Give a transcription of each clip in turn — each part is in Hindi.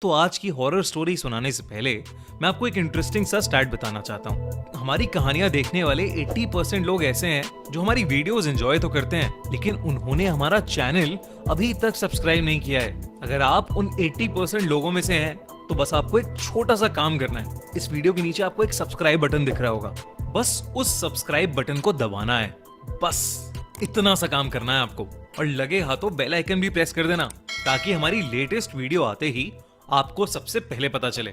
तो आज की हॉरर स्टोरी सुनाने से पहले मैं आपको एक इंटरेस्टिंग सा स्टैट बताना चाहता हूँ। हमारी कहानियां देखने वाले 80% लोग ऐसे हैं जो हमारी वीडियोस एंजॉय तो करते हैं, लेकिन उन्होंने हमारा चैनल अभी तक सब्सक्राइब नहीं किया है। अगर आप उन 80% लोगों में से हैं, तो बस आपको एक छोटा सा काम करना है। इस वीडियो के नीचे आपको एक सब्सक्राइब बटन दिख रहा होगा, बस उस सब्सक्राइब बटन को दबाना है। बस इतना सा काम करना है आपको, और लगे हाथों बेल आइकन भी प्रेस कर देना, ताकि हमारी लेटेस्ट वीडियो आते ही आपको सबसे पहले पता चले।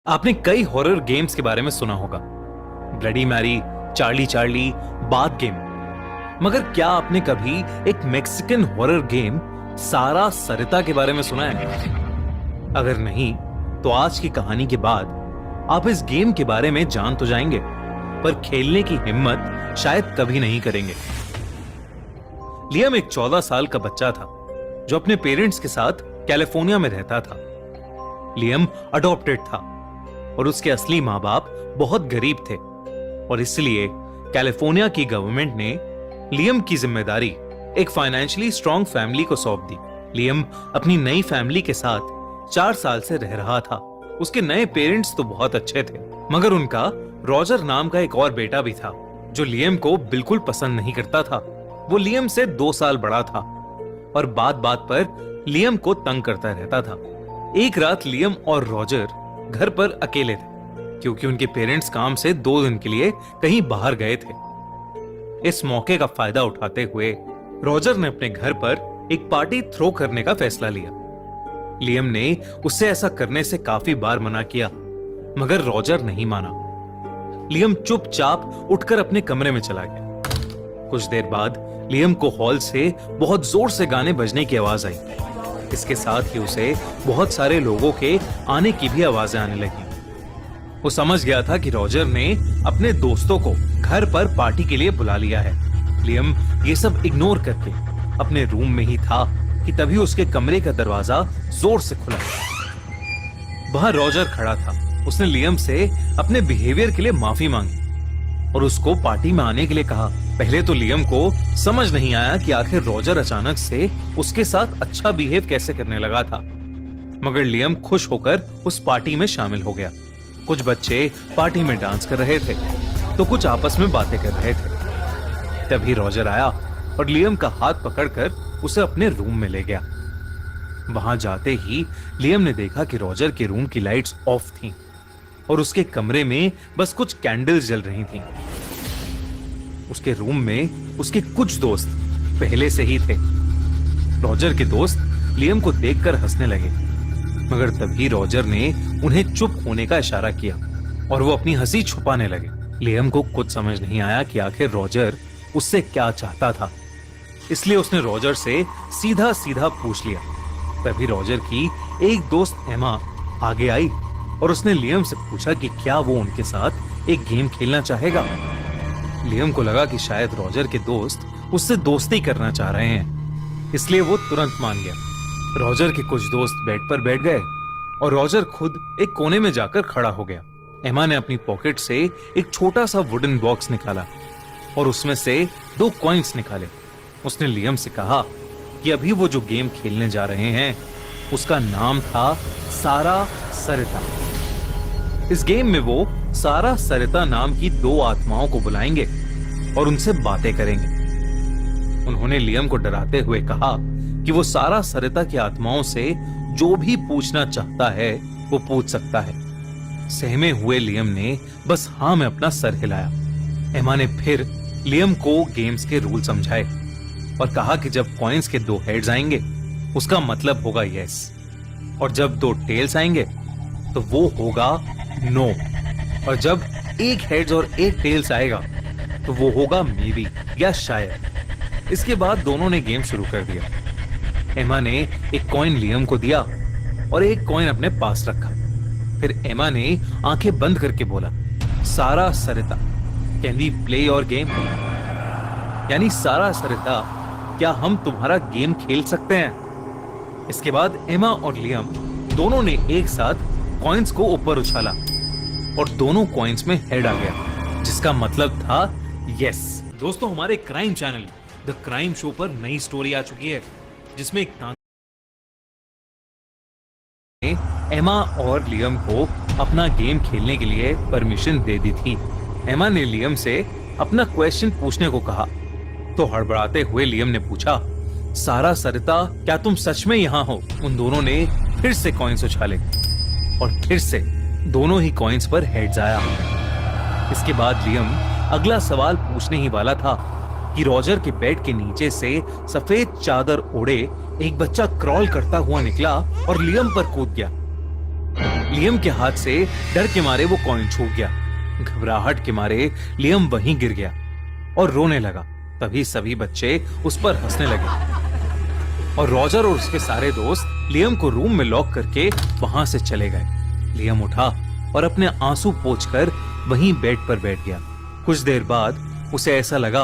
आपने कई हॉरर गेम्स के बारे में सुना होगा, Bloody Mary, Charlie Charlie, bath game, मगर क्या आपने कभी एक मेक्सिकन हॉरर गेम सारा सरिता के बारे में सुना है? अगर नहीं, तो आज की कहानी के बाद आप इस गेम के बारे में जान तो जाएंगे, पर खेलने की हिम्मत शायद कभी नहीं करेंगे। लियम एक 14 साल का बच्चा था जो अपने पेरेंट्स के साथ कैलिफोर्निया में रहता था। लियम अडॉप्टेड था और उसके असली मां बाप बहुत गरीब थे, और इसलिए कैलिफोर्निया की गवर्नमेंट ने लियम की जिम्मेदारी एक फाइनेंशियली स्ट्रांग फैमिली को सौंप दी। लियम अपनी नई फैमिली के साथ 4 साल से रह रहा था। उसके नए पेरेंट्स तो बहुत अच्छे थे, मगर उनका रॉजर नाम का एक और बेटा भी था जो लियम को बिल्कुल पसंद नहीं करता था। वो लियम से 2 साल बड़ा था और बात बात पर लियम को तंग करता रहता था। एक रात लियम और रॉजर घर पर अकेले थे, क्योंकि उनके पेरेंट्स काम से 2 दिन के लिए कहीं बाहर गए थे। इस मौके का फायदा उठाते हुए रॉजर ने अपने घर पर एक पार्टी थ्रो करने का फैसला लिया। लियम ने उससे ऐसा करने से काफी बार मना किया, मगर रॉजर नहीं माना। लियम चुपचाप उठकर अपने कमरे में चला गया। कुछ देर बाद लियम को हॉल से बहुत जोर से गाने बजने की आवाज आई। इसके साथ ही उसे बहुत सारे लोगों के आने की भी आवाजें आने लगी। वो समझ गया था कि रॉजर ने अपने दोस्तों को घर पर पार्टी के लिए बुला लिया है। लियम ये सब इग्नोर करके अपने रूम में ही था कि तभी उसके कमरे का दरवाजा जोर से खुला। बाहर रॉजर खड़ा था। उसने लियम से अपने बिहेवियर के लिए माफी मांगी और उसको पार्टी में आने के लिए कहा। पहले तो लियम को समझ नहीं आया कि आखिर रॉजर अचानक से उसके साथ अच्छा बिहेव कैसे करने लगा था, मगर लियम खुश होकर उस पार्टी में शामिल हो गया। कुछ बच्चे पार्टी में डांस कर रहे थे तो कुछ आपस में बातें कर रहे थे। तभी रॉजर आया और लियम का हाथ पकड़कर उसे अपने रूम में ले गया। वहां जाते ही लियम ने देखा कि रॉजर के रूम की लाइट्स ऑफ थीं और उसके कमरे में बस कुछ कैंडल्स जल रही थीं। उसके रूम में उसके कुछ दोस्त पहले से ही थे। रॉजर के दोस्त लियम को देखकर हंसने लगे, मगर तभी रॉजर ने उन्हें चुप होने का इशारा किया और वो अपनी हंसी छुपाने लगे। लियम को कुछ समझ नहीं आया कि आखिर रॉजर उससे क्या चाहता था, इसलिए उसने रॉजर से सीधा सीधा पूछ लिया। तभी रॉजर की एक दोस्त एमा आगे आई और उसने लियम से पूछा कि क्या वो उनके साथ एक गेम खेलना चाहेगा। लियम को लगा कि शायद रॉजर के दोस्त उससे दोस्ती करना चाह रहे हैं, इसलिए वो तुरंत मान गया। रॉजर के कुछ दोस्त बेड पर बैठ गए और रॉजर खुद एक कोने में जाकर खड़ा हो गया। एमा ने अपनी पॉकेट से एक छोटा सा वुडन बॉक्स निकाला और उसमें से 2 कॉइन्स निकाले। उसने लियम से कहा कि अभी वो जो गेम खेलने जा रहे हैं उसका नाम था सारा सरिता। इस गेम में वो सारा सरिता नाम की 2 आत्माओं को बुलाएंगे और उनसे बातें करेंगे। उन्होंने लियम को डराते हुए कहा कि वो सारा सरिता की आत्माओं से जो भी पूछना चाहता है वो पूछ सकता है। सहमे हुए लियम ने बस हाँ में अपना सर हिलाया। एमा ने फिर लियम को गेम्स के रूल समझाए और कहा कि जब कॉइन्स के 2 हेड्स आएंगे उसका मतलब होगा यस, और जब 2 टेल्स आएंगे तो वो होगा नो, और जब 1 हेड्स और 1 टेल्स आएगा तो वो होगा मेबी या शायद। इसके बाद दोनों ने गेम शुरू कर दिया। एमा ने एक कॉइन लियम को दिया और एक कॉइन अपने पास रखा। फिर एमा ने आंखें बंद करके बोला, Sara Sarita, can we play your game? यानी सारा सरिता, क्या हम तुम्हारा गेम खेल सकते हैं? इसके बाद एमा और लियम दोनों ने एक साथ कॉइन्स को ऊपर उछाला और दोनों कॉइन्स में हेड आ गया, जिसका मतलब था यस दोस्तों, हमारे crime channel the crime show पर नई स्टोरी आ चुकी है जिसमें एक एमा और लियम को अपना गेम खेलने के लिए परमिशन दे दी थी। एमा ने लियम से अपना क्वेश्चन पूछने को कहा तो हड़बड़ाते हुए लियम ने पूछा, सारा सरिता, क्या तुम सच में यहाँ हो? उन दोनों ने फिर से कॉइन्स उछाले और फिर से दोनों ही कॉइन्स पर हेड्स आया। इसके बाद लियम अगला सवाल पूछने ही वाला था कि रॉजर के बेड के नीचे से सफेद चादर ओढ़े एक बच्चा क्रॉल करता हुआ निकला और लियम पर कूद गया। लियम के हाथ से डर के मारे वो कॉइन छूट गया। घबराहट के मारे लियम वहीं गिर गया और रोने लगा। तभी सभी बच्चे उस पर हंसने लगे और रॉजर और उसके सारे दोस्त लियम को रूम में लॉक करके वहां से चले गए। लियम उठा और अपने आंसू पोंछकर वहीं बेड पर बैठ गया। कुछ देर बाद उसे ऐसा लगा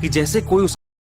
कि जैसे कोई